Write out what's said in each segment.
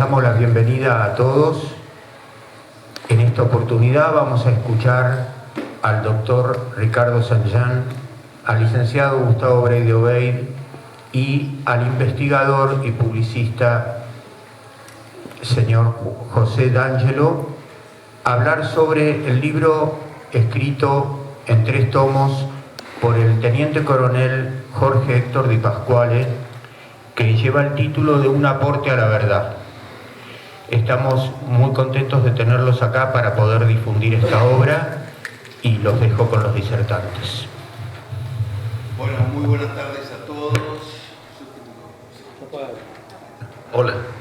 damos la bienvenida a todos. En esta oportunidad vamos a escuchar al doctor Ricardo Sanján, al licenciado Gustavo Brady Obeid y al investigador y publicista señor José D'Angelo hablar sobre el libro escrito en 3 tomos por el teniente coronel Jorge Héctor Di Pasquale, que lleva el título de Un aporte a la verdad. Estamos muy contentos de tenerlos acá para poder difundir esta obra y los dejo con los disertantes. Bueno, muy buenas tardes a todos.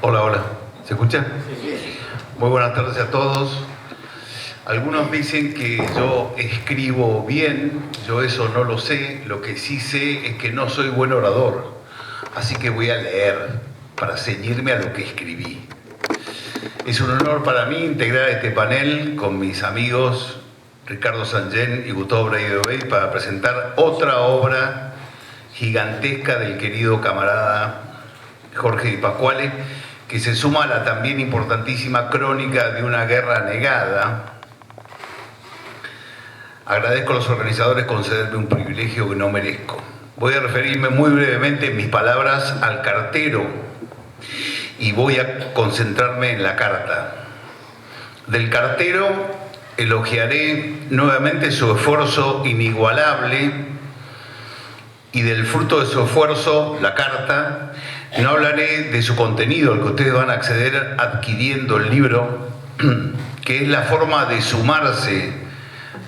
Hola. ¿Se escucha? Sí. Muy buenas tardes a todos. Algunos dicen que yo escribo bien, yo eso no lo sé. Lo que sí sé es que no soy buen orador, así que voy a leer para ceñirme a lo que escribí. Es un honor para mí integrar este panel con mis amigos Ricardo Sanján y Gustavo Brady Obeid para presentar otra obra gigantesca del querido camarada Jorge Di Pasquale, que se suma a la también importantísima Crónica de una guerra negada. Agradezco a los organizadores concederme un privilegio que no merezco. Voy a referirme muy brevemente en mis palabras al cartero y voy a concentrarme en la carta. Del cartero elogiaré nuevamente su esfuerzo inigualable y del fruto de su esfuerzo, la carta. No hablaré de su contenido, al que ustedes van a acceder adquiriendo el libro, que es la forma de sumarse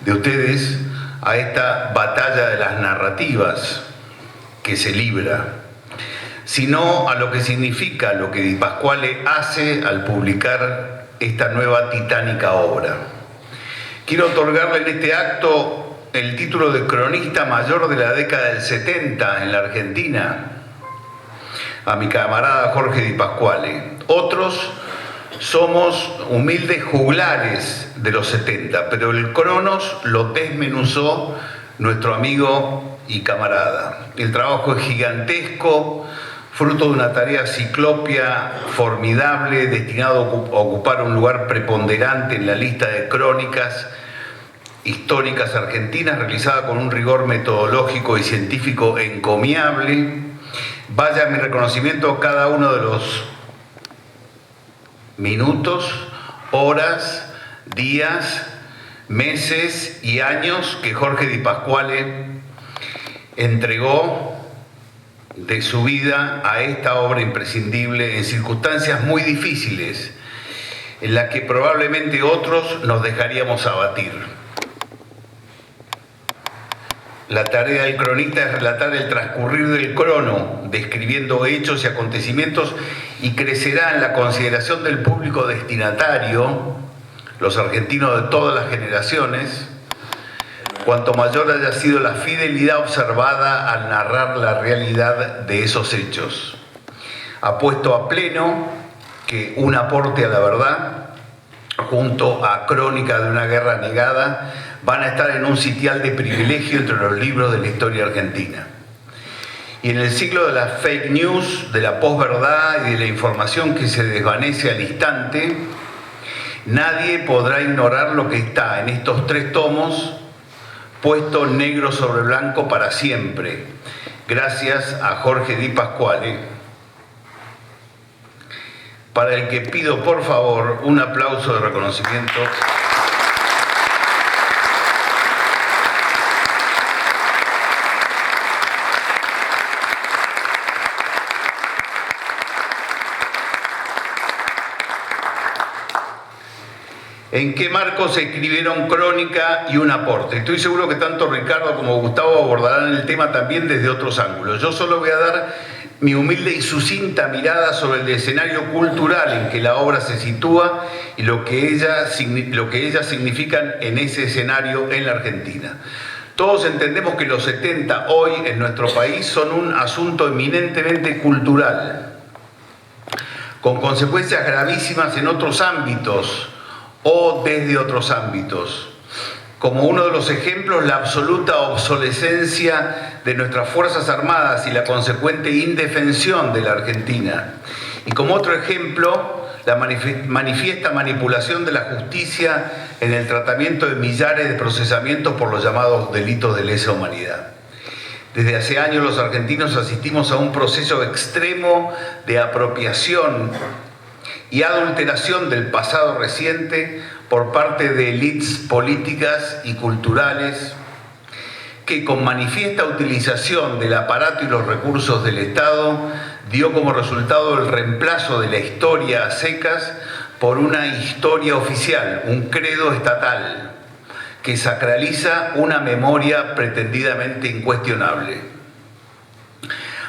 de ustedes a esta batalla de las narrativas que se libra, sino a lo que significa lo que Di Pasquale hace al publicar esta nueva titánica obra. Quiero otorgarle en este acto el título de cronista mayor de la década del 70 en la Argentina a mi camarada Jorge Di Pasquale. Otros somos humildes juglares de los 70, pero el Cronos lo desmenuzó nuestro amigo y camarada. El trabajo es gigantesco, fruto de una tarea ciclopia formidable, destinado a ocupar un lugar preponderante en la lista de crónicas históricas argentinas, realizada con un rigor metodológico y científico encomiable. Vaya mi reconocimiento a cada uno de los minutos, horas, días, meses y años que Jorge Di Pasquale entregó de su vida a esta obra imprescindible en circunstancias muy difíciles, en las que probablemente otros nos dejaríamos abatir. La tarea del cronista es relatar el transcurrir del crono, describiendo hechos y acontecimientos, y crecerá en la consideración del público destinatario, los argentinos de todas las generaciones, cuanto mayor haya sido la fidelidad observada al narrar la realidad de esos hechos. Apuesto a pleno que Un aporte a la verdad, junto a Crónica de una guerra negada, van a estar en un sitial de privilegio entre los libros de la historia argentina. Y en el siglo de las fake news, de la posverdad y de la información que se desvanece al instante, nadie podrá ignorar lo que está en estos 3 tomos, puesto negro sobre blanco para siempre, gracias a Jorge Di Pasquale, para el que pido por favor un aplauso de reconocimiento. ¿En qué marco se escribieron Crónica y Un aporte? Estoy seguro que tanto Ricardo como Gustavo abordarán el tema también desde otros ángulos. Yo solo voy a dar mi humilde y sucinta mirada sobre el escenario cultural en que la obra se sitúa y lo que ellas significan en ese escenario en la Argentina. Todos entendemos que los 70 hoy en nuestro país son un asunto eminentemente cultural, con consecuencias gravísimas en otros ámbitos o desde otros ámbitos. Como uno de los ejemplos, la absoluta obsolescencia de nuestras Fuerzas Armadas y la consecuente indefensión de la Argentina. Y como otro ejemplo, la manifiesta manipulación de la justicia en el tratamiento de millares de procesamientos por los llamados delitos de lesa humanidad. Desde hace años los argentinos asistimos a un proceso extremo de apropiación y adulteración del pasado reciente por parte de élites políticas y culturales que, con manifiesta utilización del aparato y los recursos del Estado, dio como resultado el reemplazo de la historia a secas por una historia oficial, un credo estatal, que sacraliza una memoria pretendidamente incuestionable.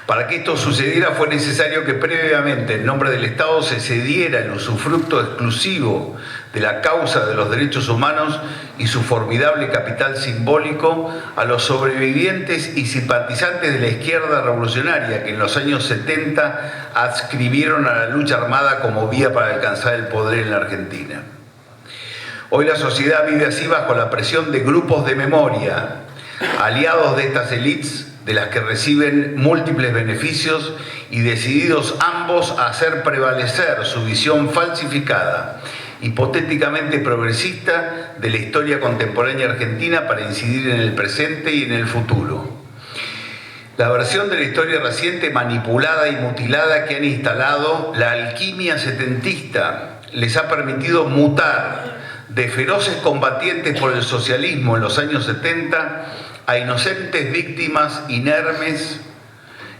Para que esto sucediera fue necesario que previamente, en nombre del Estado, se cediera el usufructo exclusivo de la causa de los derechos humanos y su formidable capital simbólico a los sobrevivientes y simpatizantes de la izquierda revolucionaria que en los años 70 adscribieron a la lucha armada como vía para alcanzar el poder en la Argentina. Hoy la sociedad vive así bajo la presión de grupos de memoria, aliados de estas élites, de las que reciben múltiples beneficios y decididos ambos a hacer prevalecer su visión falsificada, hipotéticamente progresista, de la historia contemporánea argentina para incidir en el presente y en el futuro. La versión de la historia reciente manipulada y mutilada que han instalado la alquimia setentista les ha permitido mutar de feroces combatientes por el socialismo en los años 70 a inocentes víctimas inermes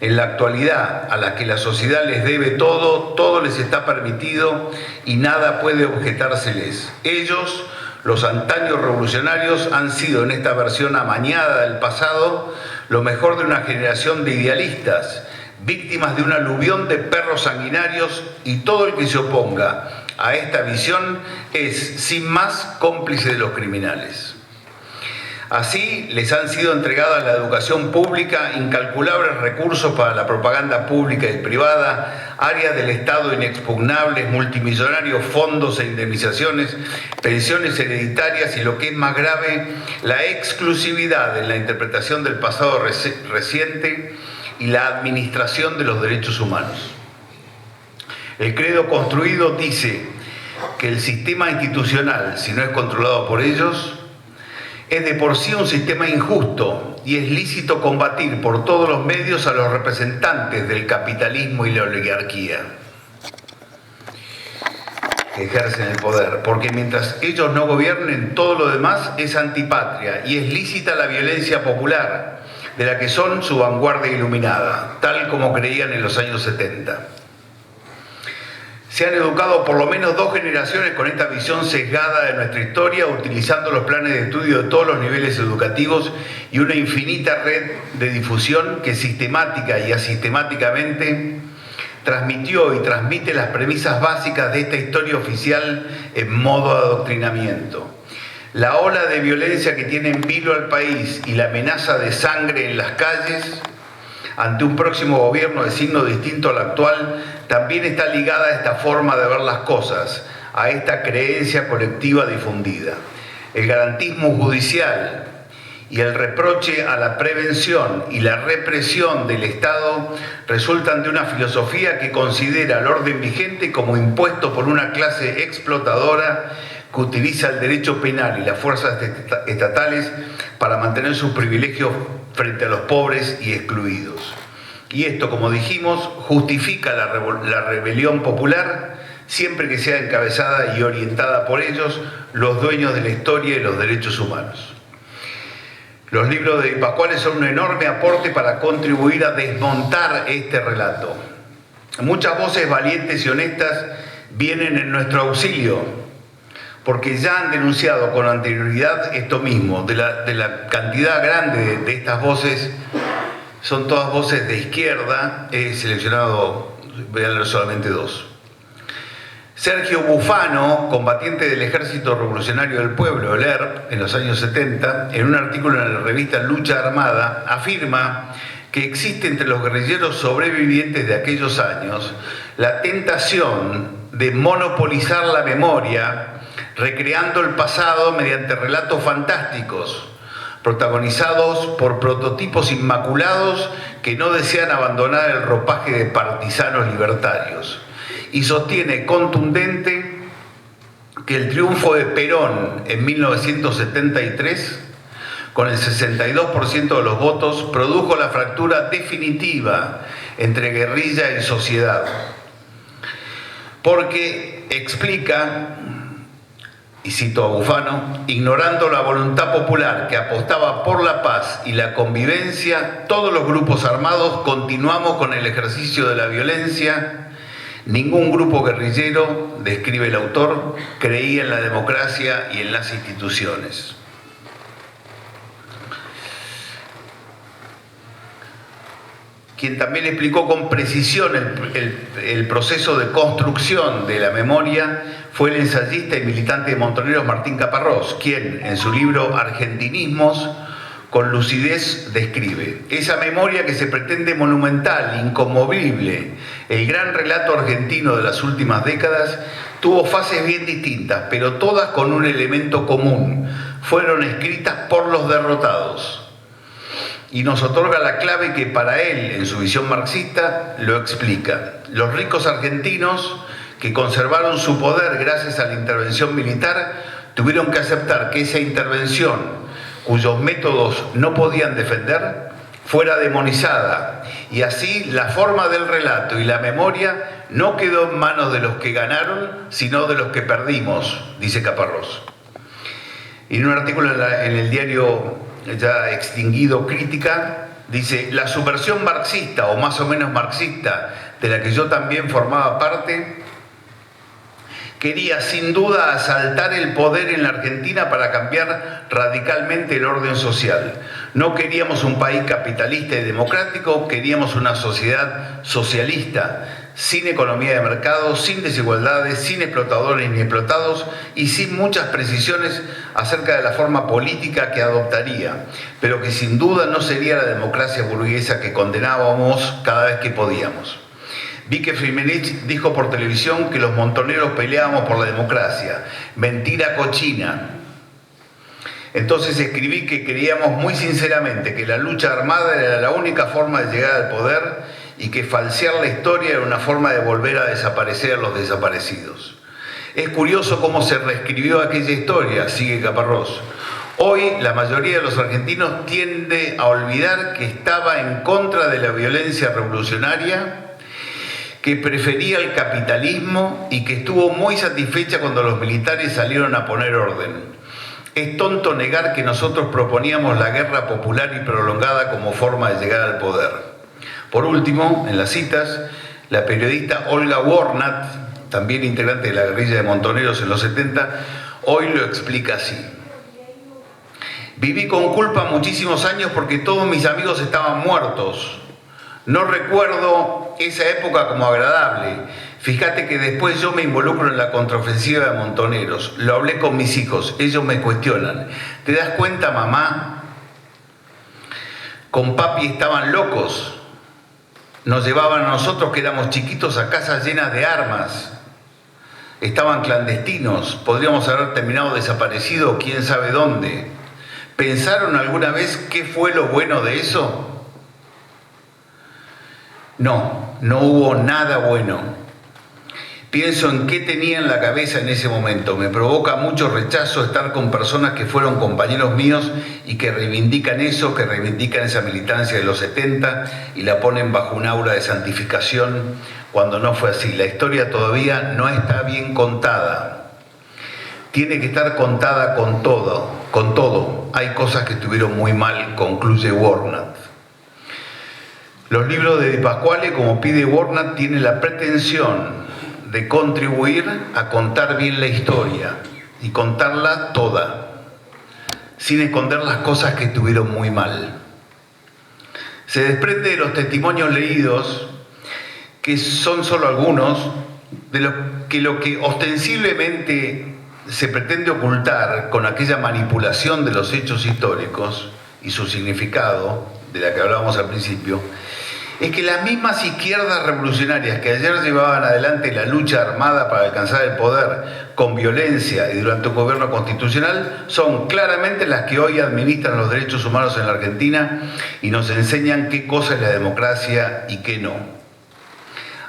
en la actualidad, a las que la sociedad les debe todo les está permitido y nada puede objetárseles. Ellos, los antaños revolucionarios, han sido en esta versión amañada del pasado lo mejor de una generación de idealistas, víctimas de un aluvión de perros sanguinarios, y todo el que se oponga a esta visión es, sin más, cómplice de los criminales. Así les han sido entregadas a la educación pública incalculables recursos para la propaganda pública y privada, áreas del Estado inexpugnables, multimillonarios fondos e indemnizaciones, pensiones hereditarias y, lo que es más grave, la exclusividad en la interpretación del pasado reciente y la administración de los derechos humanos. El credo construido dice que el sistema institucional, si no es controlado por ellos, es de por sí un sistema injusto y es lícito combatir por todos los medios a los representantes del capitalismo y la oligarquía que ejercen el poder, porque mientras ellos no gobiernen, todo lo demás es antipatria y es lícita la violencia popular, de la que son su vanguardia iluminada, tal como creían en los años 70. Se han educado por lo menos 2 generaciones con esta visión sesgada de nuestra historia, utilizando los planes de estudio de todos los niveles educativos y una infinita red de difusión que sistemática y asistemáticamente transmitió y transmite las premisas básicas de esta historia oficial en modo de adoctrinamiento. La ola de violencia que tiene en vilo al país y la amenaza de sangre en las calles ante un próximo gobierno de signo distinto al actual, también está ligada a esta forma de ver las cosas, a esta creencia colectiva difundida. El garantismo judicial y el reproche a la prevención y la represión del Estado resultan de una filosofía que considera el orden vigente como impuesto por una clase explotadora que utiliza el derecho penal y las fuerzas estatales para mantener sus privilegios frente a los pobres y excluidos. Y esto, como dijimos, justifica la rebelión popular siempre que sea encabezada y orientada por ellos, los dueños de la historia y los derechos humanos. Los libros de Di Pasquale son un enorme aporte para contribuir a desmontar este relato. Muchas voces valientes y honestas vienen en nuestro auxilio, porque ya han denunciado con anterioridad esto mismo. De la cantidad grande de estas voces, son todas voces de izquierda. He seleccionado, voy a leer solamente 2. Sergio Bufano, combatiente del Ejército Revolucionario del Pueblo, el ERP, en los años 70, en un artículo en la revista Lucha Armada, afirma que existe entre los guerrilleros sobrevivientes de aquellos años la tentación de monopolizar la memoria, recreando el pasado mediante relatos fantásticos, protagonizados por prototipos inmaculados que no desean abandonar el ropaje de partisanos libertarios, y sostiene contundente que el triunfo de Perón en 1973, con el 62% de los votos, produjo la fractura definitiva entre guerrilla y sociedad. Porque explica, y cito a Bufano, ignorando la voluntad popular que apostaba por la paz y la convivencia, todos los grupos armados continuamos con el ejercicio de la violencia. Ningún grupo guerrillero, describe el autor, creía en la democracia y en las instituciones. Quien también explicó con precisión el proceso de construcción de la memoria fue el ensayista y militante de Montoneros Martín Caparrós, quien en su libro Argentinismos con lucidez describe esa memoria que se pretende monumental, inconmovible. El gran relato argentino de las últimas décadas tuvo fases bien distintas, pero todas con un elemento común: fueron escritas por los derrotados. Y nos otorga la clave que para él, en su visión marxista, lo explica. Los ricos argentinos, que conservaron su poder gracias a la intervención militar, tuvieron que aceptar que esa intervención, cuyos métodos no podían defender, fuera demonizada. Y así la forma del relato y la memoria no quedó en manos de los que ganaron, sino de los que perdimos, dice Caparrós. Y en un artículo en el diario ya extinguido Crítica, dice: la subversión marxista, o más o menos marxista, de la que yo también formaba parte, quería sin duda asaltar el poder en la Argentina para cambiar radicalmente el orden social. No queríamos un país capitalista y democrático, queríamos una sociedad socialista, sin economía de mercado, sin desigualdades, sin explotadores ni explotados y sin muchas precisiones acerca de la forma política que adoptaría, pero que sin duda no sería la democracia burguesa que condenábamos cada vez que podíamos. Vi que Friedrich dijo por televisión que los montoneros peleábamos por la democracia. Mentira cochina. Entonces escribí que creíamos muy sinceramente que la lucha armada era la única forma de llegar al poder y que falsear la historia era una forma de volver a desaparecer a los desaparecidos. Es curioso cómo se reescribió aquella historia, sigue Caparrós. Hoy la mayoría de los argentinos tiende a olvidar que estaba en contra de la violencia revolucionaria, que prefería el capitalismo y que estuvo muy satisfecha cuando los militares salieron a poner orden. Es tonto negar que nosotros proponíamos la guerra popular y prolongada como forma de llegar al poder. Por último, en las citas, la periodista Olga Warnat, también integrante de la guerrilla de Montoneros en los 70, hoy lo explica así. Viví con culpa muchísimos años porque todos mis amigos estaban muertos. No recuerdo esa época como agradable. Fíjate que después yo me involucro en la contraofensiva de Montoneros. Lo hablé con mis hijos, ellos me cuestionan. ¿Te das cuenta, mamá? Con papi estaban locos. Nos llevaban a nosotros, que éramos chiquitos, a casas llenas de armas. Estaban clandestinos. Podríamos haber terminado desaparecidos quién sabe dónde. ¿Pensaron alguna vez qué fue lo bueno de eso? No, no hubo nada bueno. Pienso en qué tenía en la cabeza en ese momento. Me provoca mucho rechazo estar con personas que fueron compañeros míos y que reivindican eso, que reivindican esa militancia de los 70 y la ponen bajo un aura de santificación cuando no fue así. La historia todavía no está bien contada. Tiene que estar contada con todo. Hay cosas que estuvieron muy mal, concluye Warnat. Los libros de Di Pasquale, como pide Warnat, tienen la pretensión de contribuir a contar bien la historia y contarla toda, sin esconder las cosas que estuvieron muy mal. Se desprende de los testimonios leídos, que son solo algunos, de lo que ostensiblemente se pretende ocultar con aquella manipulación de los hechos históricos y su significado, de la que hablábamos al principio, es que las mismas izquierdas revolucionarias que ayer llevaban adelante la lucha armada para alcanzar el poder con violencia y durante un gobierno constitucional son claramente las que hoy administran los derechos humanos en la Argentina y nos enseñan qué cosa es la democracia y qué no.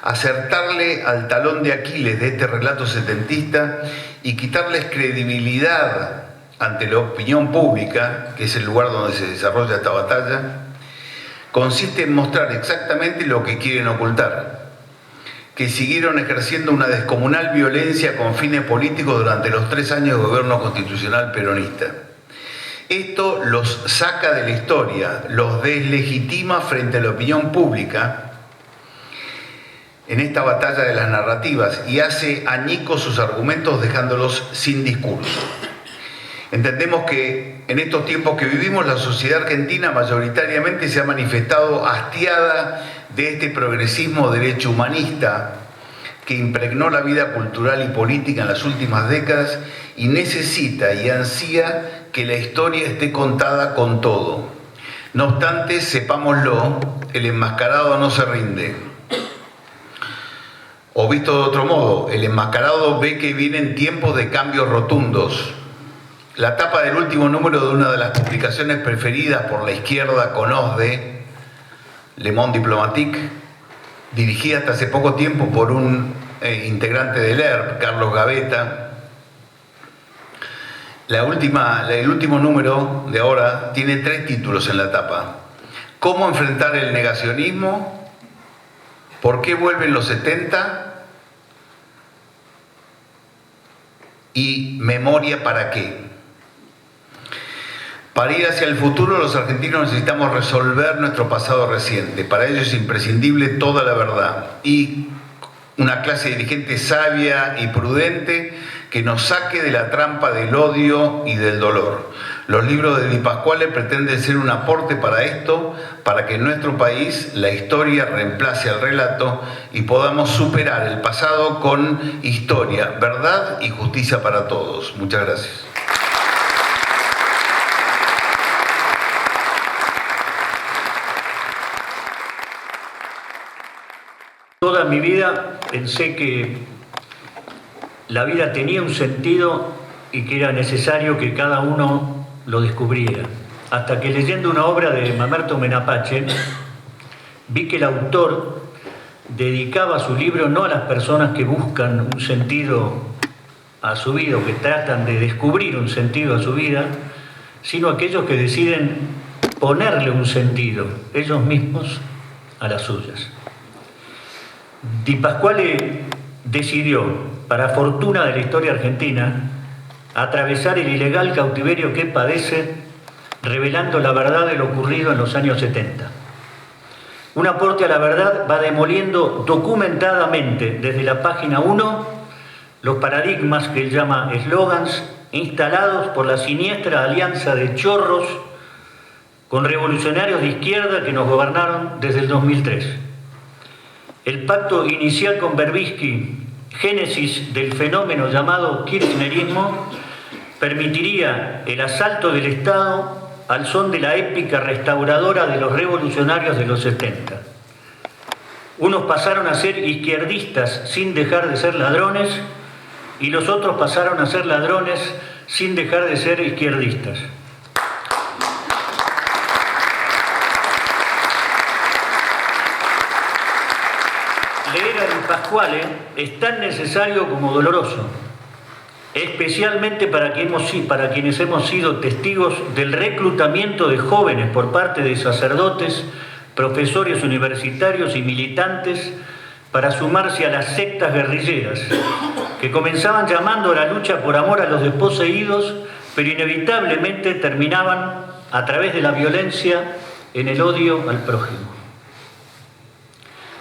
acertarle al talón de Aquiles de este relato setentista y quitarles credibilidad ante la opinión pública, que es el lugar donde se desarrolla esta batalla, consiste en mostrar exactamente lo que quieren ocultar, que siguieron ejerciendo una descomunal violencia con fines políticos durante los 3 años de gobierno constitucional peronista. Esto los saca de la historia, los deslegitima frente a la opinión pública en esta batalla de las narrativas y hace añicos sus argumentos dejándolos sin discurso. Entendemos que en estos tiempos que vivimos la sociedad argentina mayoritariamente se ha manifestado hastiada de este progresismo derecho humanista que impregnó la vida cultural y política en las últimas décadas y necesita y ansía que la historia esté contada con todo. No obstante, sepámoslo, el enmascarado no se rinde. O visto de otro modo, el enmascarado ve que vienen tiempos de cambios rotundos. La tapa del último número de una de las publicaciones preferidas por la izquierda con OSDE, Le Monde Diplomatique, dirigida hasta hace poco tiempo por un integrante del ERP, Carlos Gavetta. El último número de ahora tiene 3 títulos en la tapa. ¿Cómo enfrentar el negacionismo? ¿Por qué vuelven los 70? Y ¿memoria para qué? Para ir hacia el futuro, los argentinos necesitamos resolver nuestro pasado reciente. Para ello es imprescindible toda la verdad y una clase dirigente sabia y prudente que nos saque de la trampa del odio y del dolor. Los libros de Di Pasquale pretenden ser un aporte para esto, para que en nuestro país la historia reemplace al relato y podamos superar el pasado con historia, verdad y justicia para todos. Muchas gracias. Toda mi vida pensé que la vida tenía un sentido y que era necesario que cada uno lo descubriera. Hasta que leyendo una obra de Mamerto Menapace, vi que el autor dedicaba su libro no a las personas que buscan un sentido a su vida o que tratan de descubrir un sentido a su vida, sino a aquellos que deciden ponerle un sentido ellos mismos a las suyas. Di Pasquale decidió, para fortuna de la historia argentina, atravesar el ilegal cautiverio que padece, revelando la verdad de lo ocurrido en los años 70. Un aporte a la verdad va demoliendo documentadamente desde la página 1 los paradigmas que él llama eslogans instalados por la siniestra alianza de chorros con revolucionarios de izquierda que nos gobernaron desde el 2003. El pacto inicial con Berbisky, génesis del fenómeno llamado kirchnerismo, permitiría el asalto del Estado al son de la épica restauradora de los revolucionarios de los 70. Unos pasaron a ser izquierdistas sin dejar de ser ladrones y los otros pasaron a ser ladrones sin dejar de ser izquierdistas. Leer a Di Pasquale es tan necesario como doloroso, especialmente para quienes hemos sido testigos del reclutamiento de jóvenes por parte de sacerdotes, profesores universitarios y militantes para sumarse a las sectas guerrilleras, que comenzaban llamando a la lucha por amor a los desposeídos, pero inevitablemente terminaban a través de la violencia en el odio al prójimo.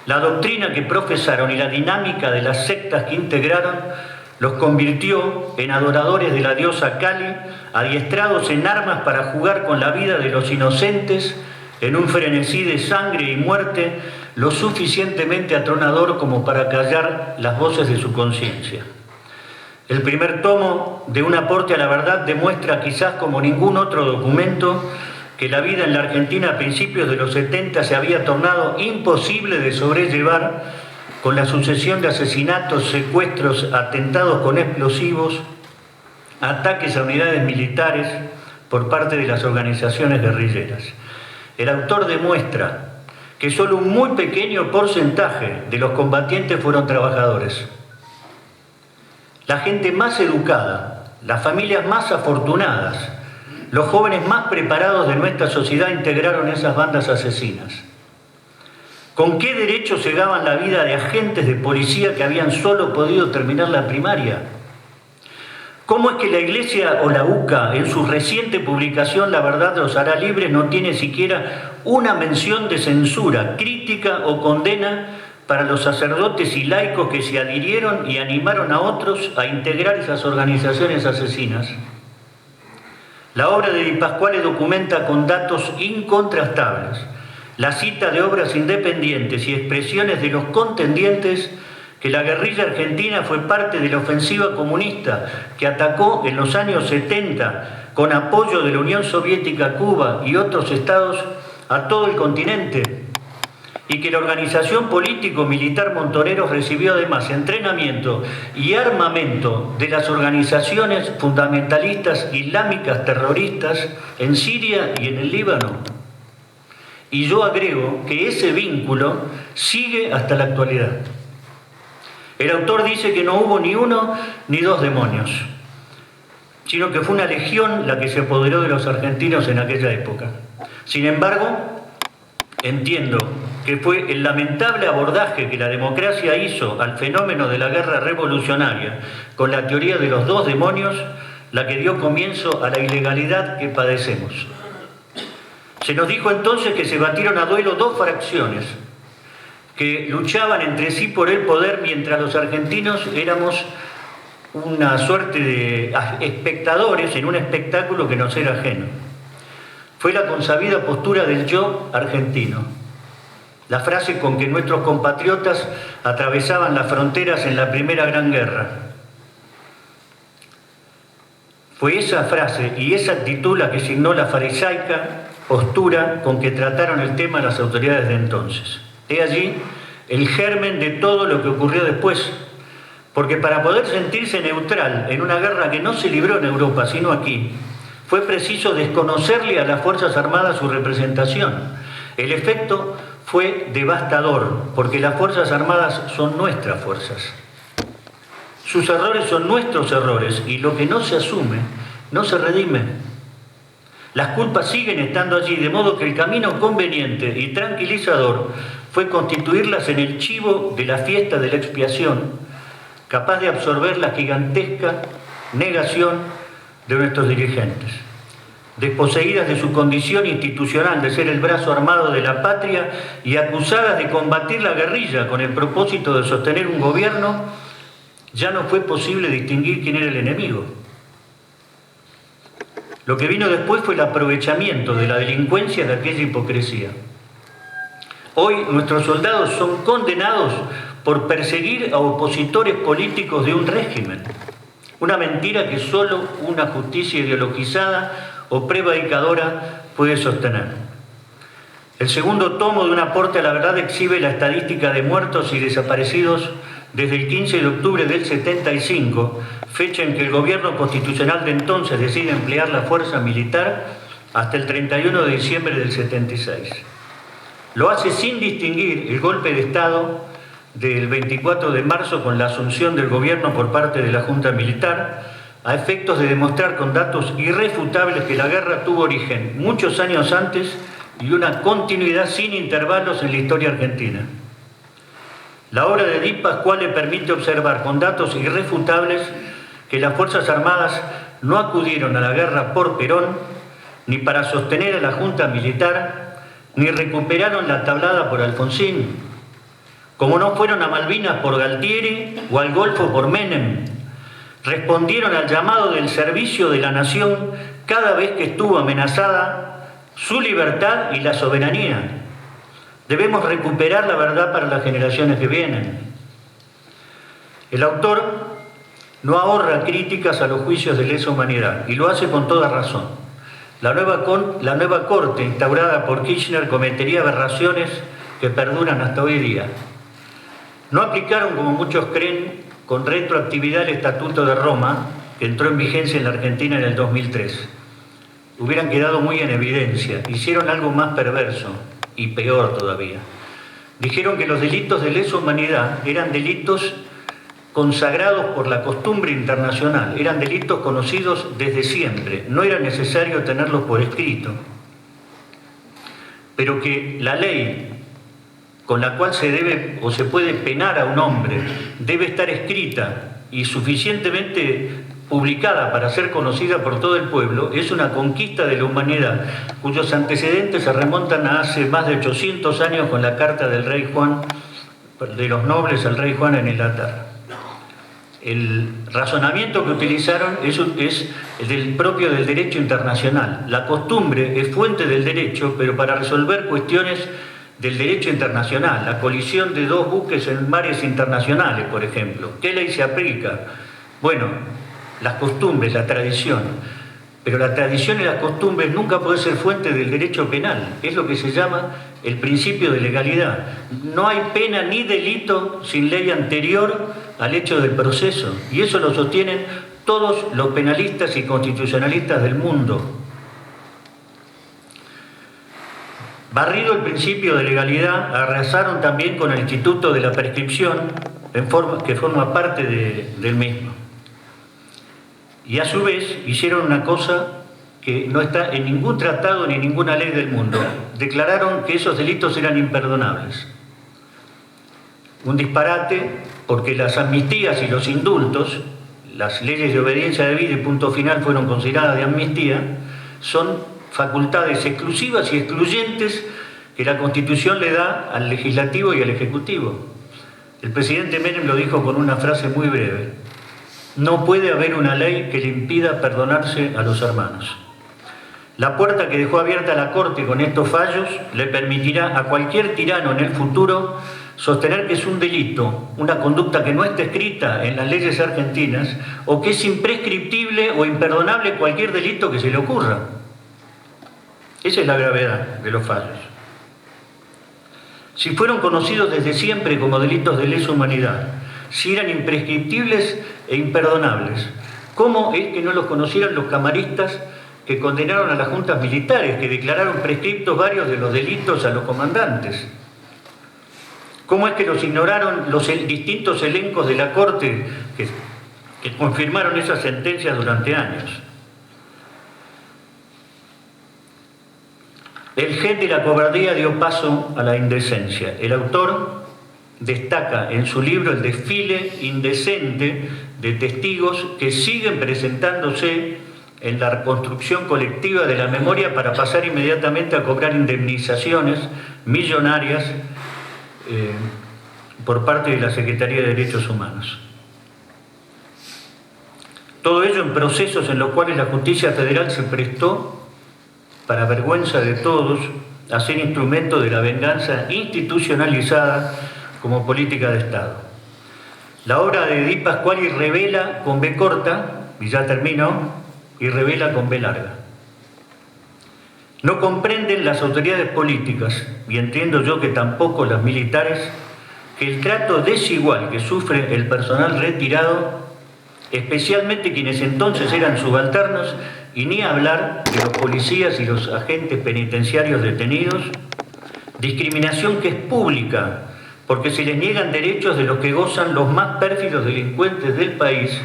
La doctrina que profesaron y la dinámica de las sectas que integraron los convirtió en adoradores de la diosa Kali, adiestrados en armas para jugar con la vida de los inocentes en un frenesí de sangre y muerte lo suficientemente atronador como para callar las voces de su conciencia. El primer tomo de Un aporte a la verdad demuestra quizás como ningún otro documento que la vida en la Argentina a principios de los 70 se había tornado imposible de sobrellevar con la sucesión de asesinatos, secuestros, atentados con explosivos, ataques a unidades militares por parte de las organizaciones guerrilleras. El autor demuestra que solo un muy pequeño porcentaje de los combatientes fueron trabajadores. La gente más educada, las familias más afortunadas, los jóvenes más preparados de nuestra sociedad integraron esas bandas asesinas. ¿Con qué derecho cegaban la vida de agentes de policía que habían solo podido terminar la primaria? ¿Cómo es que la Iglesia o la UCA, en su reciente publicación La verdad los hará libres, no tiene siquiera una mención de censura, crítica o condena para los sacerdotes y laicos que se adhirieron y animaron a otros a integrar esas organizaciones asesinas? La obra de Di Pasquale documenta con datos incontrastables la cita de obras independientes y expresiones de los contendientes que la guerrilla argentina fue parte de la ofensiva comunista que atacó en los años 70 con apoyo de la Unión Soviética, Cuba y otros estados a todo el continente, y que la organización político-militar Montoneros recibió además entrenamiento y armamento de las organizaciones fundamentalistas islámicas terroristas en Siria y en el Líbano. Y yo agrego que ese vínculo sigue hasta la actualidad. El autor dice que no hubo ni uno ni dos demonios, sino que fue una legión la que se apoderó de los argentinos en aquella época. Sin embargo, entiendo que fue el lamentable abordaje que la democracia hizo al fenómeno de la guerra revolucionaria con la teoría de los dos demonios la que dio comienzo a la ilegalidad que padecemos. Se nos dijo entonces que se batieron a duelo dos fracciones que luchaban entre sí por el poder mientras los argentinos éramos una suerte de espectadores en un espectáculo que nos era ajeno. Fue la consabida postura del yo argentino, la frase con que nuestros compatriotas atravesaban las fronteras en la Primera Gran Guerra. Fue esa frase y esa actitud la que signó la farisaica postura con que trataron el tema las autoridades de entonces. He allí el germen de todo lo que ocurrió después, porque para poder sentirse neutral en una guerra que no se libró en Europa, sino aquí, fue preciso desconocerle a las Fuerzas Armadas su representación. El efecto fue devastador, porque las Fuerzas Armadas son nuestras fuerzas. Sus errores son nuestros errores, y lo que no se asume, no se redime. Las culpas siguen estando allí, de modo que el camino conveniente y tranquilizador fue constituirlas en el chivo de la fiesta de la expiación, capaz de absorber la gigantesca negación de nuestros dirigentes, desposeídas de su condición institucional de ser el brazo armado de la patria y acusadas de combatir la guerrilla con el propósito de sostener un gobierno. Ya no fue posible distinguir quién era el enemigo. Lo que vino después fue el aprovechamiento de la delincuencia de aquella hipocresía. Hoy nuestros soldados son condenados por perseguir a opositores políticos de un régimen. Una mentira que solo una justicia ideologizada o prevaricadora puede sostener. El segundo tomo de Un aporte a la verdad exhibe la estadística de muertos y desaparecidos desde el 15 de octubre del 75, fecha en que el gobierno constitucional de entonces decide emplear la fuerza militar, hasta el 31 de diciembre del 76. Lo hace sin distinguir el golpe de Estado del 24 de marzo con la asunción del gobierno por parte de la Junta Militar, a efectos de demostrar con datos irrefutables que la guerra tuvo origen muchos años antes y una continuidad sin intervalos en la historia argentina. La obra de Di Pasquale permite observar con datos irrefutables que las Fuerzas Armadas no acudieron a la guerra por Perón, ni para sostener a la Junta Militar, ni recuperaron la tablada por Alfonsín, como no fueron a Malvinas por Galtieri o al Golfo por Menem. Respondieron al llamado del servicio de la nación cada vez que estuvo amenazada su libertad y la soberanía. Debemos recuperar la verdad para las generaciones que vienen. El autor no ahorra críticas a los juicios de lesa humanidad y lo hace con toda razón. La nueva corte instaurada por Kirchner cometería aberraciones que perduran hasta hoy día. No aplicaron, como muchos creen, con retroactividad el Estatuto de Roma, que entró en vigencia en la Argentina en el 2003. Hubieran quedado muy en evidencia. Hicieron algo más perverso. y peor todavía. Dijeron que los delitos de lesa humanidad eran delitos consagrados por la costumbre internacional, eran delitos conocidos desde siempre, no era necesario tenerlos por escrito, pero que la ley con la cual se debe o se puede penar a un hombre debe estar escrita y suficientemente publicada para ser conocida por todo el pueblo, es una conquista de la humanidad cuyos antecedentes se remontan a hace más de 800 años con la carta del rey Juan, de los nobles al rey Juan en Inglaterra. El razonamiento que utilizaron es del propio del derecho internacional. La costumbre es fuente del derecho, pero para resolver cuestiones del derecho internacional, la colisión de dos buques en mares internacionales, por ejemplo. ¿Qué ley se aplica? Bueno, las costumbres, la tradición. Pero la tradición y las costumbres nunca puede ser fuente del derecho penal. Es lo que se llama el principio de legalidad. No hay pena ni delito sin ley anterior al hecho del proceso. Y eso lo sostienen todos los penalistas y constitucionalistas del mundo. Barrido el principio de legalidad, arrasaron también con el instituto de la prescripción, que forma parte del mismo. Y a su vez hicieron una cosa que no está en ningún tratado ni ninguna ley del mundo. Declararon que esos delitos eran imperdonables. Un disparate, porque las amnistías y los indultos, las leyes de obediencia debida y punto final fueron consideradas de amnistía, son facultades exclusivas y excluyentes que la Constitución le da al Legislativo y al Ejecutivo. El presidente Menem lo dijo con una frase muy breve: no puede haber una ley que le impida perdonarse a los hermanos. La puerta que dejó abierta la Corte con estos fallos le permitirá a cualquier tirano en el futuro sostener que es un delito, una conducta que no está escrita en las leyes argentinas, o que es imprescriptible o imperdonable cualquier delito que se le ocurra. Esa es la gravedad de los fallos. Si fueron conocidos desde siempre como delitos de lesa humanidad, si eran imprescriptibles e imperdonables, ¿cómo es que no los conocieran los camaristas que condenaron a las juntas militares, que declararon prescriptos varios de los delitos a los comandantes? ¿Cómo es que los ignoraron los distintos elencos de la Corte que confirmaron esas sentencias durante años? El gen de la cobardía dio paso a la indecencia. El autor destaca en su libro el desfile indecente de testigos que siguen presentándose en la reconstrucción colectiva de la memoria para pasar inmediatamente a cobrar indemnizaciones millonarias por parte de la Secretaría de Derechos Humanos. Todo ello en procesos en los cuales la justicia federal se prestó, para vergüenza de todos, a ser instrumento de la venganza institucionalizada como política de Estado. La obra de Di Pasquale revela con B corta, y ya terminó, y revela con B larga. No comprenden las autoridades políticas, y entiendo yo que tampoco las militares, que el trato desigual que sufre el personal retirado, especialmente quienes entonces eran subalternos, y ni hablar de los policías y los agentes penitenciarios detenidos, discriminación que es pública, porque se les niegan derechos de los que gozan los más pérfidos delincuentes del país,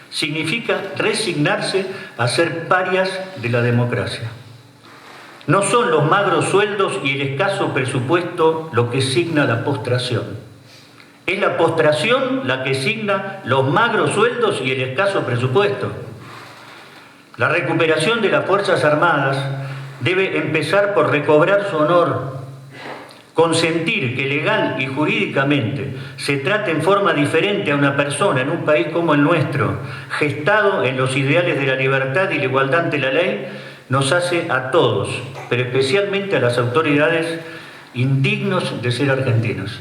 significa resignarse a ser parias de la democracia. No son los magros sueldos y el escaso presupuesto lo que signa la postración. Es la postración la que signa los magros sueldos y el escaso presupuesto. La recuperación de las Fuerzas Armadas debe empezar por recobrar su honor, consentir que legal y jurídicamente se trate en forma diferente a una persona en un país como el nuestro, gestado en los ideales de la libertad y la igualdad ante la ley, nos hace a todos, pero especialmente a las autoridades, indignos de ser argentinos.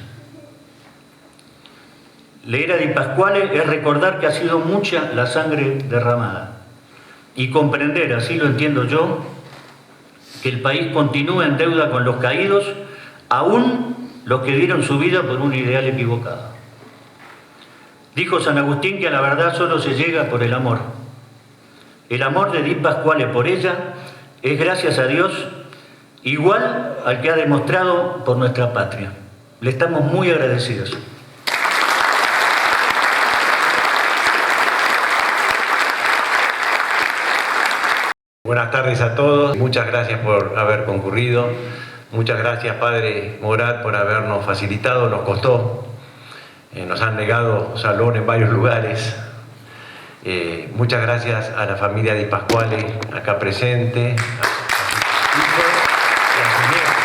Leer a Di Pasquale es recordar que ha sido mucha la sangre derramada y comprender, así lo entiendo yo, que el país continúa en deuda con los caídos, aún los que dieron su vida por un ideal equivocado. Dijo San Agustín que a la verdad solo se llega por el amor. El amor de Di Pasquale por ella es, gracias a Dios, igual al que ha demostrado por nuestra patria. Le estamos muy agradecidos. Buenas tardes a todos, muchas gracias por haber concurrido, muchas gracias Padre Morat por habernos facilitado, nos costó, nos han negado salón en varios lugares. Muchas gracias a la familia Di Pasquale acá presente, a sus hijos y a sus nietos.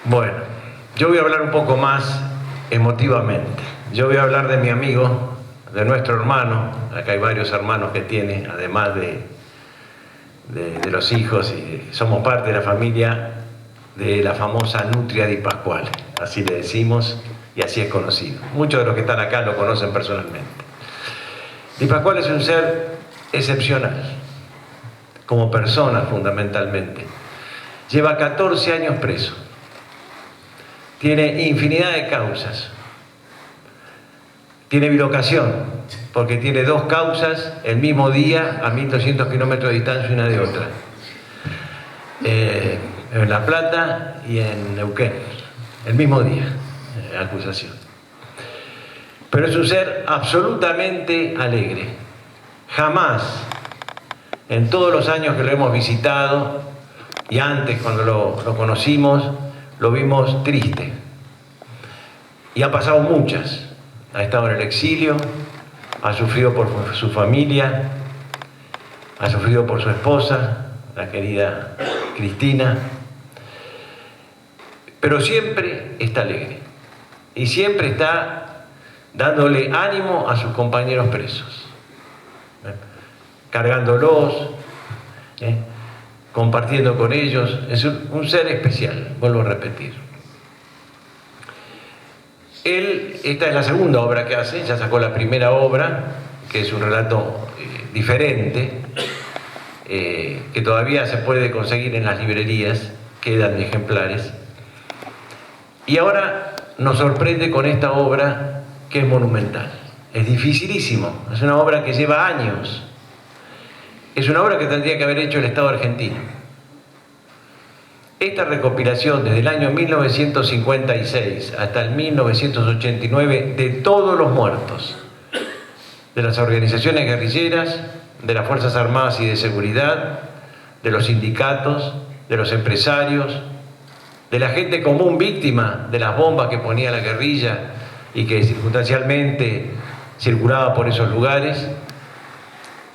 Bueno, yo voy a hablar un poco más emotivamente. Yo voy a hablar de mi amigo, de nuestro hermano. Acá hay varios hermanos que tiene, además de los hijos, y somos parte de la familia de la famosa Nutria Di Pasquale. Así le decimos y así es conocido. Muchos de los que están acá lo conocen personalmente. Di Pasquale es un ser excepcional, como persona fundamentalmente. Lleva 14 años preso. Tiene infinidad de causas. Tiene bilocación, porque tiene 2 causas el mismo día a 1.200 kilómetros de distancia una de otra. En La Plata y en Neuquén, el mismo día, acusación. Pero es un ser absolutamente alegre. Jamás, en todos los años que lo hemos visitado, y antes cuando lo conocimos, lo vimos triste. Y ha pasado muchas. Ha estado en el exilio, ha sufrido por su familia, ha sufrido por su esposa, la querida Cristina. Pero siempre está alegre. Y siempre está dándole ánimo a sus compañeros presos. Cargándolos, compartiendo con ellos. Es un ser especial, vuelvo a repetir. Esta es la segunda obra que hace, ya sacó la primera obra, que es un relato diferente, que todavía se puede conseguir en las librerías, quedan ejemplares. Y ahora nos sorprende con esta obra que es monumental. Es dificilísimo, es una obra que lleva años. Es una obra que tendría que haber hecho el Estado argentino. Esta recopilación desde el año 1956 hasta el 1989 de todos los muertos, de las organizaciones guerrilleras, de las Fuerzas Armadas y de Seguridad, de los sindicatos, de los empresarios, de la gente común víctima de las bombas que ponía la guerrilla y que circunstancialmente circulaba por esos lugares,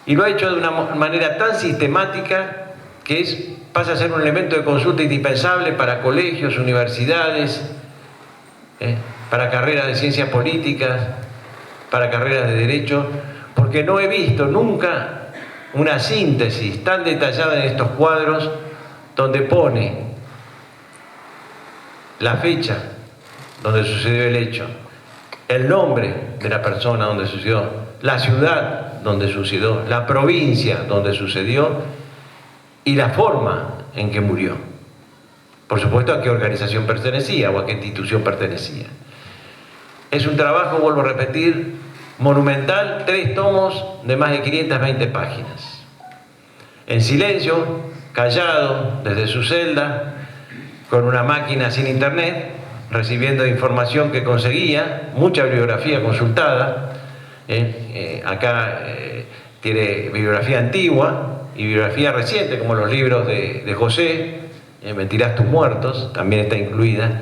y lo ha hecho de una manera tan sistemática que pasa a ser un elemento de consulta indispensable para colegios, universidades, para carreras de ciencias políticas, para carreras de derecho, porque no he visto nunca una síntesis tan detallada en estos cuadros donde pone la fecha donde sucedió el hecho, el nombre de la persona donde sucedió, la ciudad donde sucedió, la provincia donde sucedió y la forma en que murió. Por supuesto, a qué organización pertenecía o a qué institución pertenecía. Es un trabajo, vuelvo a repetir, monumental, 3 tomos de más de 520 páginas. En silencio, callado, desde su celda, con una máquina sin internet, recibiendo información que conseguía, mucha bibliografía consultada. Acá tiene bibliografía antigua y bibliografía reciente, como los libros de José, Mentirás tus muertos, también está incluida.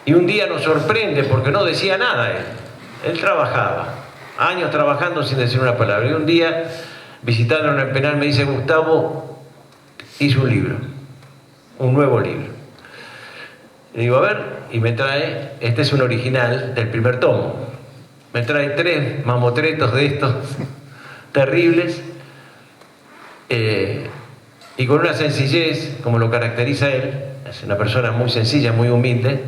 Y un día nos sorprende porque no decía nada él. Él trabajaba, años trabajando sin decir una palabra. Y un día, visitándolo en el penal, me dice: Gustavo, hice un libro, un nuevo libro. Le digo, a ver, y me trae, este es un original del primer tomo. Me trae 3 mamotretos de estos terribles, y con una sencillez, como lo caracteriza él, es una persona muy sencilla, muy humilde.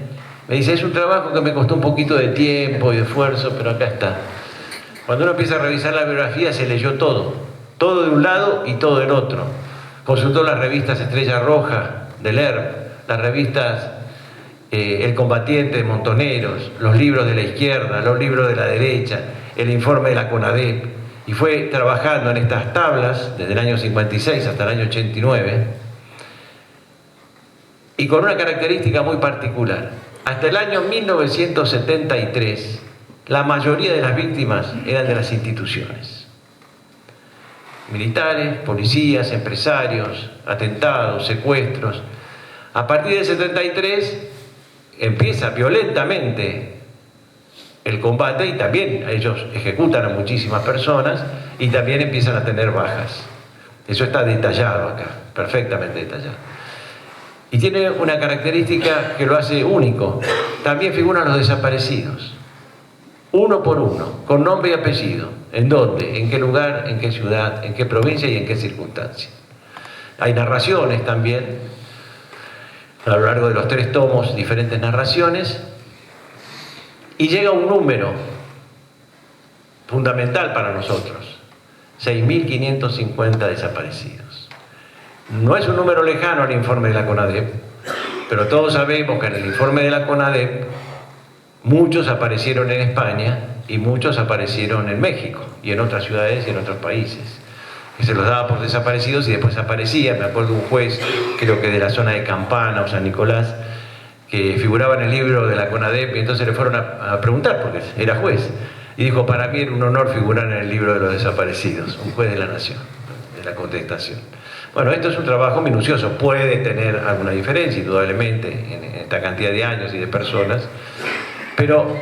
Me dice: es un trabajo que me costó un poquito de tiempo y de esfuerzo, pero acá está. Cuando uno empieza a revisar la biografía, se leyó todo de un lado y todo del otro. Consultó las revistas Estrella Roja, del ERP, las revistas El combatiente de Montoneros, los libros de la izquierda, los libros de la derecha, el informe de la CONADEP, y fue trabajando en estas tablas desde el año 56 hasta el año 89, y con una característica muy particular. Hasta el año 1973, la mayoría de las víctimas eran de las instituciones. Militares, policías, empresarios, atentados, secuestros. A partir del 73 empieza violentamente el combate y también ellos ejecutan a muchísimas personas y también empiezan a tener bajas. Eso está detallado acá, perfectamente detallado. Y tiene una característica que lo hace único. También figuran los desaparecidos. Uno por uno, con nombre y apellido. ¿En dónde? ¿En qué lugar? ¿En qué ciudad? ¿En qué provincia? ¿Y en qué circunstancia? Hay narraciones también. A lo largo de los 3 tomos, diferentes narraciones. Y llega un número fundamental para nosotros. 6.550 desaparecidos. No es un número lejano al informe de la CONADEP, pero todos sabemos que en el informe de la CONADEP muchos aparecieron en España y muchos aparecieron en México y en otras ciudades y en otros países. Que se los daba por desaparecidos y después aparecían. Me acuerdo un juez, creo que de la zona de Campana o San Nicolás, que figuraba en el libro de la CONADEP y entonces le fueron a preguntar, porque era juez, y dijo: para mí era un honor figurar en el libro de los desaparecidos, un juez de la nación, de la contestación. Bueno, esto es un trabajo minucioso, puede tener alguna diferencia, indudablemente, en esta cantidad de años y de personas, pero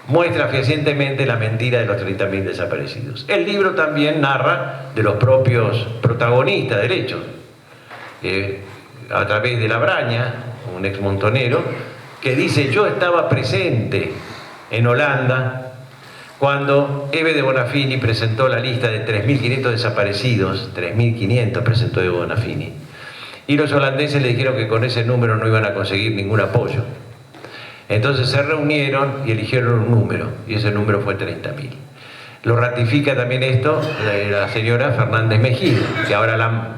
muestra fehacientemente la mentira de los 30.000 desaparecidos. El libro también narra de los propios protagonistas del hecho, a través de Labraña, un ex montonero, que dice: yo estaba presente en Holanda cuando Eve de Bonafini presentó la lista de 3.500 desaparecidos. 3.500 presentó Eve Bonafini, y los holandeses le dijeron que con ese número no iban a conseguir ningún apoyo. Entonces se reunieron y eligieron un número, y ese número fue 30.000. Lo ratifica también esto la señora Fernández Mejía, que ahora la han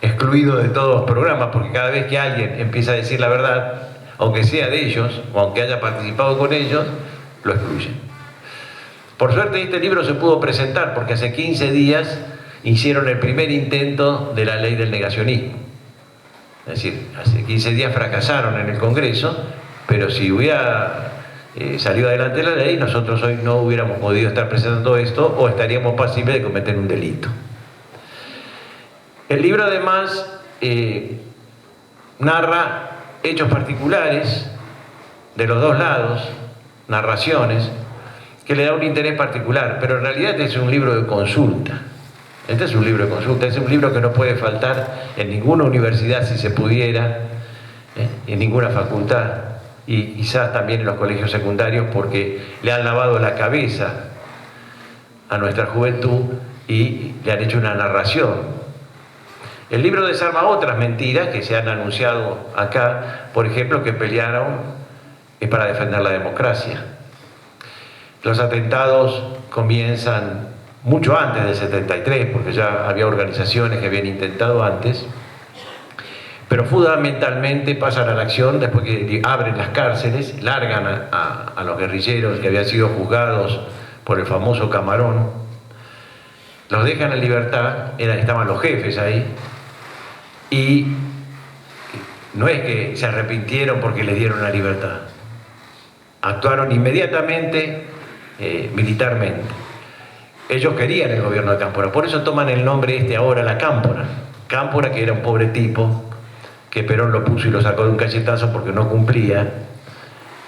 excluido de todos los programas, porque cada vez que alguien empieza a decir la verdad, aunque sea de ellos, o aunque haya participado con ellos, lo excluyen. Por suerte este libro se pudo presentar, porque hace 15 días hicieron el primer intento de la ley del negacionismo. Es decir, hace 15 días fracasaron en el Congreso, pero si hubiera salido adelante la ley, nosotros hoy no hubiéramos podido estar presentando esto, o estaríamos pasibles de cometer un delito. El libro además narra hechos particulares de los dos lados, narraciones, que le da un interés particular, pero en realidad este es un libro de consulta. Este es un libro de consulta, es un libro que no puede faltar en ninguna universidad si se pudiera, en ninguna facultad, y quizás también en los colegios secundarios, porque le han lavado la cabeza a nuestra juventud y le han hecho una narración. El libro desarma otras mentiras que se han anunciado acá, por ejemplo, que pelearon para defender la democracia. Los atentados comienzan mucho antes del 73, porque ya había organizaciones que habían intentado antes, pero fundamentalmente pasan a la acción después que abren las cárceles, largan a los guerrilleros que habían sido juzgados por el famoso Camarón, los dejan en libertad, estaban los jefes ahí, y no es que se arrepintieron porque les dieron la libertad, actuaron inmediatamente militarmente. Ellos querían el gobierno de Cámpora, por eso toman el nombre ahora, la Cámpora. Cámpora, que era un pobre tipo, que Perón lo puso y lo sacó de un cachetazo porque no cumplía,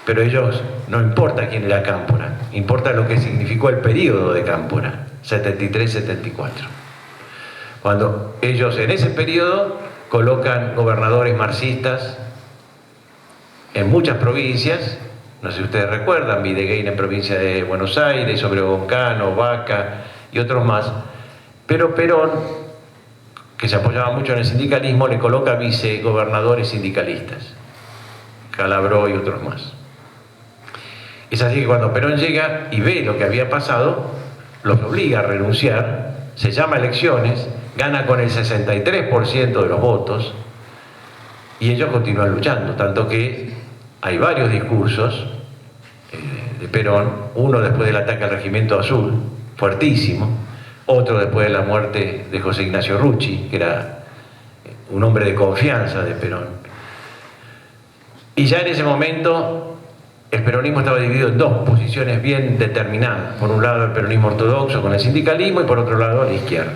pero ellos, no importa quién era Cámpora, importa lo que significó el periodo de Cámpora, 73-74. Cuando ellos en ese periodo colocan gobernadores marxistas en muchas provincias. No sé si ustedes recuerdan, Videgain en provincia de Buenos Aires, Obregón, Cano, Vaca y otros más. Pero Perón, que se apoyaba mucho en el sindicalismo, le coloca vicegobernadores sindicalistas, Calabró y otros más. Es así que cuando Perón llega y ve lo que había pasado, los obliga a renunciar, se llama elecciones, gana con el 63% de los votos y ellos continúan luchando, tanto que hay varios discursos de Perón, uno después del ataque al Regimiento Azul, fuertísimo, otro después de la muerte de José Ignacio Rucci, que era un hombre de confianza de Perón. Y ya en ese momento el peronismo estaba dividido en dos posiciones bien determinadas. Por un lado el peronismo ortodoxo con el sindicalismo y por otro lado la izquierda.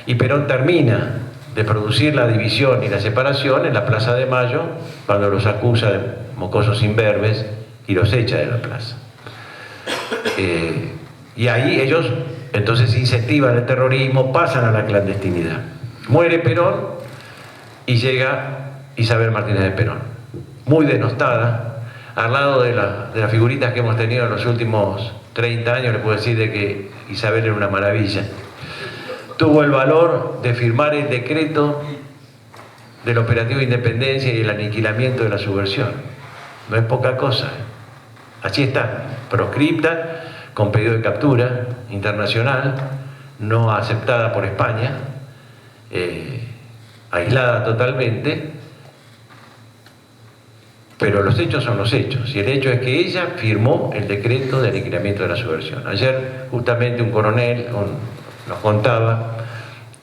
Y Perón termina de producir la división y la separación en la Plaza de Mayo, cuando los acusa de mocosos imberbes y los echa de la plaza. Y ahí ellos entonces incentivan el terrorismo, pasan a la clandestinidad. Muere Perón y llega Isabel Martínez de Perón, muy denostada. Al lado de las figuritas que hemos tenido en los últimos 30 años, le puedo decir de que Isabel era una maravilla. Tuvo el valor de firmar el decreto del operativo Independencia y el aniquilamiento de la subversión. No es poca cosa. Así está, proscripta, con pedido de captura internacional, no aceptada por España, aislada totalmente. Pero los hechos son los hechos, y el hecho es que ella firmó el decreto de aniquilamiento de la subversión. Ayer justamente un coronel nos contaba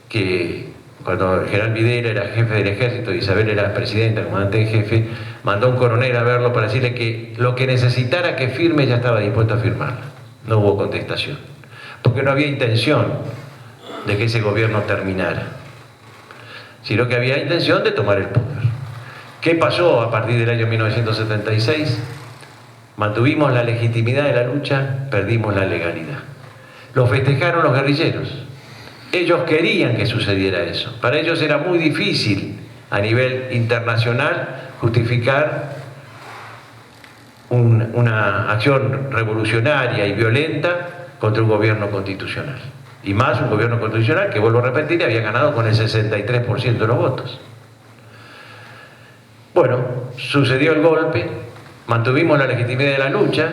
que cuando el general Videla era jefe del ejército y Isabel era presidenta, comandante en jefe, mandó un coronel a verlo para decirle que lo que necesitara que firme ya estaba dispuesto a firmarla. No hubo contestación, porque no había intención de que ese gobierno terminara, sino que había intención de tomar el poder. ¿Qué pasó a partir del año 1976? Mantuvimos la legitimidad de la lucha, perdimos la legalidad. Lo festejaron los guerrilleros. Ellos querían que sucediera eso. Para ellos era muy difícil a nivel internacional justificar una acción revolucionaria y violenta contra un gobierno constitucional. Y más un gobierno constitucional que, vuelvo a repetir, había ganado con el 63% de los votos. Bueno, sucedió el golpe, mantuvimos la legitimidad de la lucha.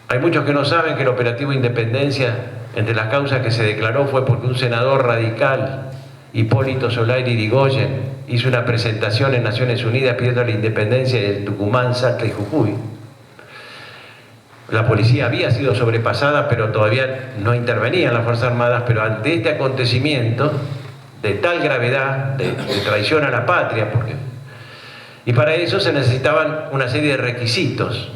Hay muchos que no saben que el operativo Independencia, entre las causas que se declaró, fue porque un senador radical, Hipólito Zoraire Irigoyen, hizo una presentación en Naciones Unidas pidiendo la independencia del Tucumán, Salta y Jujuy. La policía había sido sobrepasada, pero todavía no intervenían las Fuerzas Armadas, pero ante este acontecimiento de tal gravedad, de traición a la patria, y para eso se necesitaban una serie de requisitos.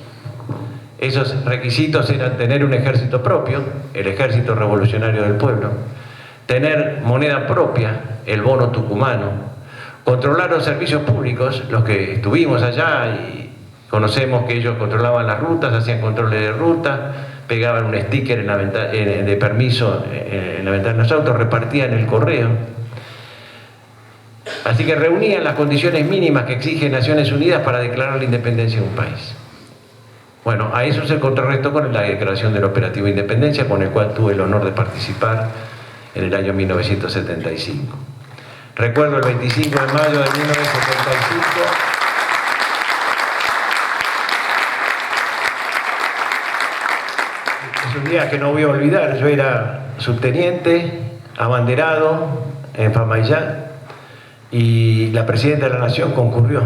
Esos requisitos eran tener un ejército propio, el Ejército Revolucionario del Pueblo, tener moneda propia, el bono tucumano, controlar los servicios públicos, los que estuvimos allá y conocemos que ellos controlaban las rutas, hacían controles de ruta, pegaban un sticker en la de permiso en la ventana de los autos, repartían el correo. Así que reunían las condiciones mínimas que exige Naciones Unidas para declarar la independencia de un país. Bueno, a eso se contrarrestó con la declaración del operativo Independencia, con el cual tuve el honor de participar en el año 1975. Recuerdo el 25 de mayo de 1975, es un día que no voy a olvidar. Yo era subteniente, abanderado en Famaillá, y la presidenta de la Nación concurrió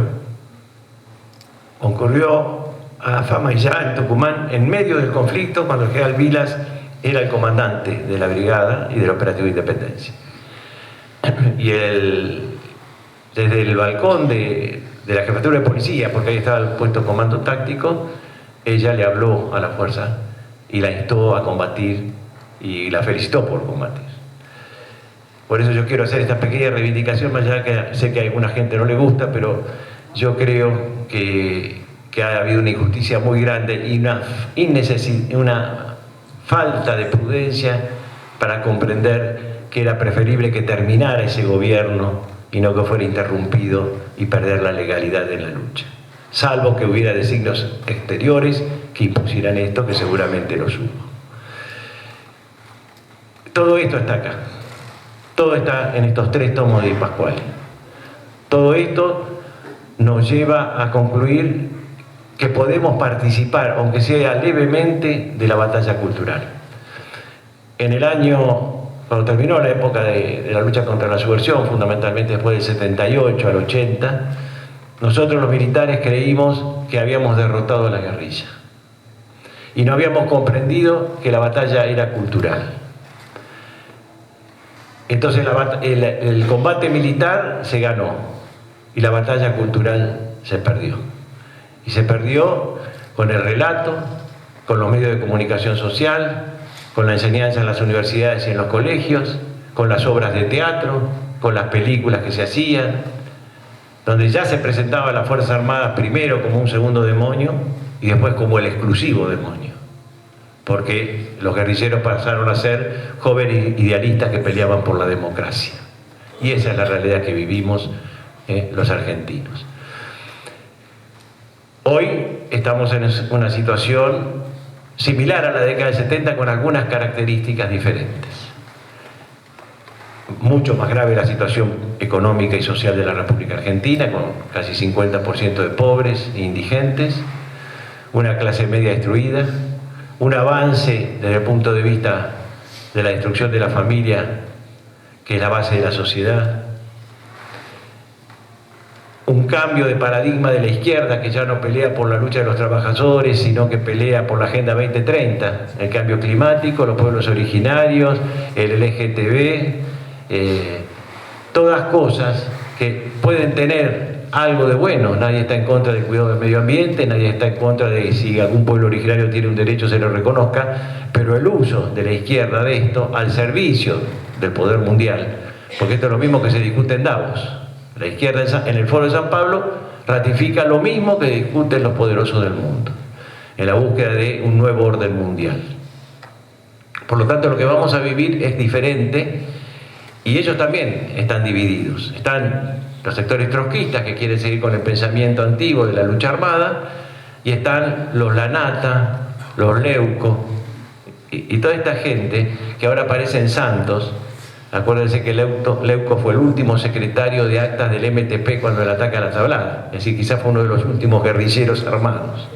a Famaillá, en Tucumán, en medio del conflicto, cuando el general Vilas era el comandante de la brigada y del operativo Independencia. Y desde el balcón de la jefatura de policía, porque ahí estaba el puesto de comando táctico, ella le habló a la fuerza y la instó a combatir y la felicitó por combatir. Por eso yo quiero hacer esta pequeña reivindicación, más allá que sé que a alguna gente no le gusta, pero yo creo que ha habido una injusticia muy grande y una falta de prudencia para comprender que era preferible que terminara ese gobierno y no que fuera interrumpido y perder la legalidad de la lucha. Salvo que hubiera designios exteriores que impusieran esto, que seguramente los hubo. Todo esto está acá. Todo está en estos 3 tomos de Pascual. Todo esto nos lleva a concluir que podemos participar, aunque sea levemente, de la batalla cultural. En el año, cuando terminó la época de la lucha contra la subversión, fundamentalmente después del 78 al 80, nosotros los militares creímos que habíamos derrotado a la guerrilla y no habíamos comprendido que la batalla era cultural. Entonces el combate militar se ganó y la batalla cultural se perdió. Y se perdió con el relato, con los medios de comunicación social, con la enseñanza en las universidades y en los colegios, con las obras de teatro, con las películas que se hacían, donde ya se presentaba a las Fuerzas Armadas primero como un segundo demonio y después como el exclusivo demonio, porque los guerrilleros pasaron a ser jóvenes idealistas que peleaban por la democracia. Y esa es la realidad que vivimos los argentinos. Hoy estamos en una situación similar a la década del 70 con algunas características diferentes. Mucho más grave la situación económica y social de la República Argentina, con casi 50% de pobres e indigentes, una clase media destruida, un avance desde el punto de vista de la destrucción de la familia, que es la base de la sociedad, un cambio de paradigma de la izquierda que ya no pelea por la lucha de los trabajadores, sino que pelea por la Agenda 2030, el cambio climático, los pueblos originarios, el LGTB, todas cosas que pueden tener algo de bueno. Nadie está en contra del cuidado del medio ambiente, nadie está en contra de que si algún pueblo originario tiene un derecho se lo reconozca, pero el uso de la izquierda de esto al servicio del poder mundial, porque esto es lo mismo que se discute en Davos. La izquierda en el Foro de San Pablo ratifica lo mismo que discuten los poderosos del mundo, en la búsqueda de un nuevo orden mundial. Por lo tanto, lo que vamos a vivir es diferente y ellos también están divididos. Están los sectores trotskistas que quieren seguir con el pensamiento antiguo de la lucha armada y están los Lanata, los Leuco y toda esta gente que ahora parecen santos. Acuérdense que Leuco fue el último secretario de actas del MTP cuando el ataque a la Tablada, es decir, quizás fue uno de los últimos guerrilleros armados.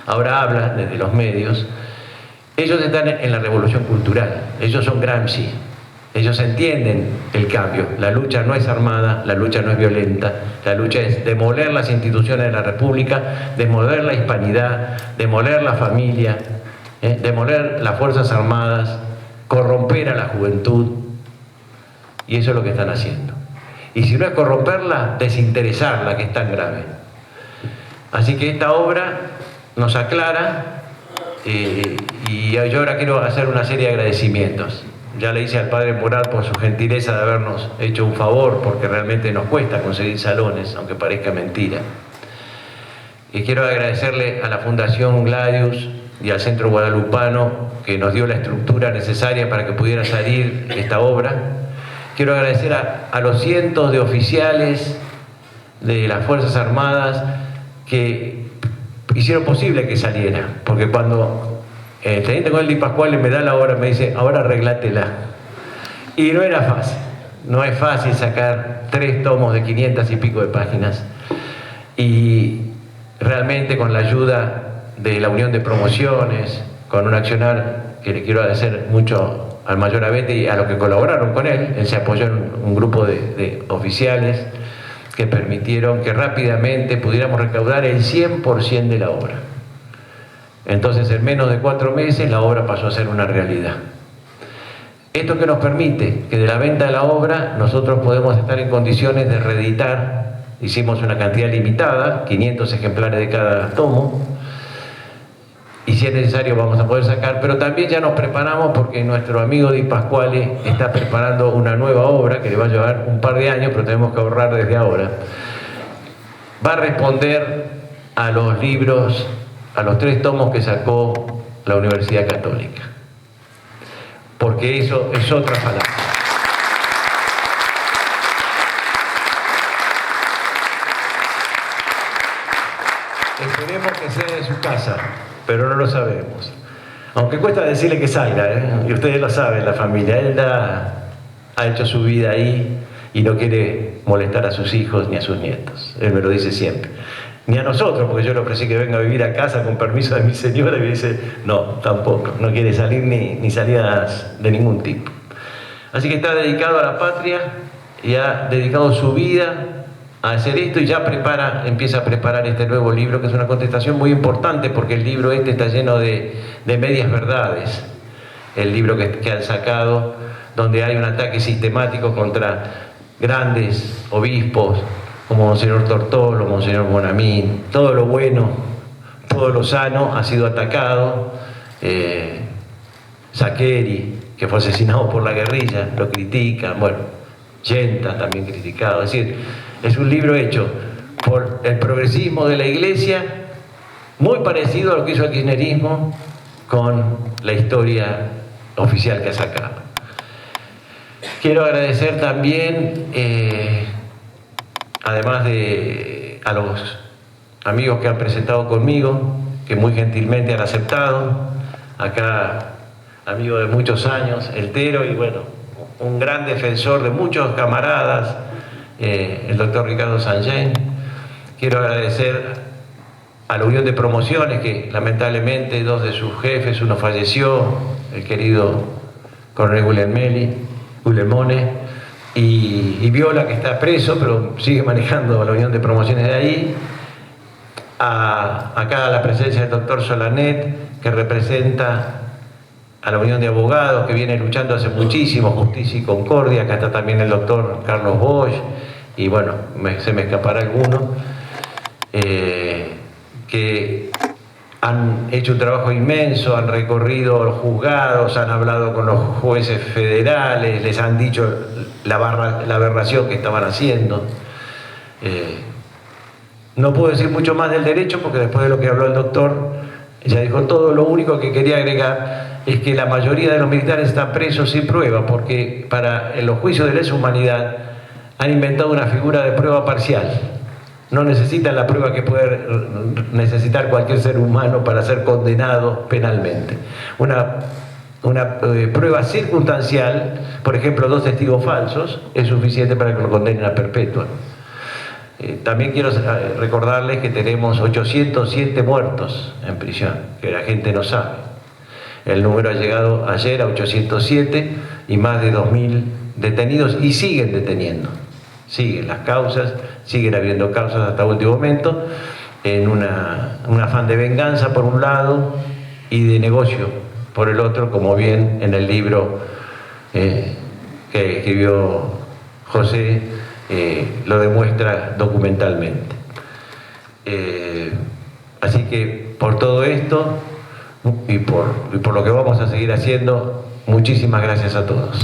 Ahora habla desde los medios. Ellos están en la revolución cultural, ellos son Gramsci, ellos entienden el cambio. La lucha no es armada, la lucha no es violenta, la lucha es demoler las instituciones de la República, demoler la hispanidad, demoler la familia, demoler las Fuerzas Armadas, corromper a la juventud. Y eso es lo que están haciendo. Y si no es corromperla, desinteresarla, que es tan grave. Así que esta obra nos aclara y yo ahora quiero hacer una serie de agradecimientos. Ya le hice al padre Murat por su gentileza de habernos hecho un favor, porque realmente nos cuesta conseguir salones, aunque parezca mentira. Y quiero agradecerle a la Fundación Gladius y al Centro Guadalupano, que nos dio la estructura necesaria para que pudiera salir esta obra. Quiero agradecer a los cientos de oficiales de las Fuerzas Armadas que hicieron posible que saliera, porque cuando el teniente coronel Di Pasquale me da la obra, me dice, ahora arreglátela. Y no era fácil, no es fácil sacar 3 tomos de 500 y pico de páginas. Y realmente con la ayuda de la Unión de Promociones, con un accionar que le quiero agradecer mucho al mayor Abete y a los que colaboraron con él se apoyó en un grupo de oficiales que permitieron que rápidamente pudiéramos recaudar el 100% de la obra. Entonces, en menos de 4 meses, la obra pasó a ser una realidad. Esto que nos permite que de la venta de la obra nosotros podemos estar en condiciones de reeditar. Hicimos una cantidad limitada, 500 ejemplares de cada tomo, y si es necesario vamos a poder sacar, pero también ya nos preparamos porque nuestro amigo Di Pasquale está preparando una nueva obra que le va a llevar un par de años, pero tenemos que ahorrar desde ahora. Va a responder a los libros, a los 3 tomos que sacó la Universidad Católica, porque eso es otra palabra. Esperemos que sea de su casa, pero no lo sabemos. Aunque cuesta decirle que salga, y ustedes lo saben, la familia. Él ha hecho su vida ahí y no quiere molestar a sus hijos ni a sus nietos. Él me lo dice siempre. Ni a nosotros, porque yo le ofrecí que venga a vivir a casa con permiso de mi señora y me dice, no, tampoco. No quiere salir ni salidas de ningún tipo. Así que está dedicado a la patria y ha dedicado su vida a hacer esto y ya empieza a preparar este nuevo libro, que es una contestación muy importante, porque el libro este está lleno de medias verdades. El libro que han sacado, donde hay un ataque sistemático contra grandes obispos como Monseñor Tortolo, Monseñor Bonamín. Todo lo bueno, todo lo sano ha sido atacado. Saccheri, que fue asesinado por la guerrilla, lo critican. Bueno, Genta también criticado. Es decir, es un libro hecho por el progresismo de la Iglesia, muy parecido a lo que hizo el kirchnerismo con la historia oficial que ha sacado. Quiero agradecer también, además a los amigos que han presentado conmigo, que muy gentilmente han aceptado. Acá, amigo de muchos años, el Tero, y bueno, un gran defensor de muchos camaradas, el doctor Ricardo Sangén. Quiero agradecer a la Unión de Promociones, que lamentablemente dos de sus jefes, uno falleció, el querido coronel Guglielmone, y Viola, que está preso, pero sigue manejando la Unión de Promociones de ahí. Acá la presencia del doctor Solanet, que representa a la Unión de Abogados, que viene luchando hace muchísimo, Justicia y Concordia. Acá está también el doctor Carlos Bosch, y bueno, se me escapará alguno, que han hecho un trabajo inmenso, han recorrido los juzgados, han hablado con los jueces federales, les han dicho la aberración que estaban haciendo. No puedo decir mucho más del derecho, porque después de lo que habló el doctor, ya dijo todo. Lo único que quería agregar es que la mayoría de los militares están presos sin prueba, porque para los juicios de lesa humanidad han inventado una figura de prueba parcial. No necesitan la prueba que puede necesitar cualquier ser humano para ser condenado penalmente. Una prueba circunstancial, por ejemplo, 2 testigos falsos, es suficiente para que lo condenen a perpetua. También quiero recordarles que tenemos 807 muertos en prisión, que la gente no sabe. El número ha llegado ayer a 807 y más de 2.000 detenidos, y siguen deteniendo. Siguen las causas, siguen habiendo causas hasta último momento, en un afán de venganza por un lado y de negocio por el otro, como bien en el libro que escribió José lo demuestra documentalmente. Así que por todo esto y por lo que vamos a seguir haciendo, muchísimas gracias a todos.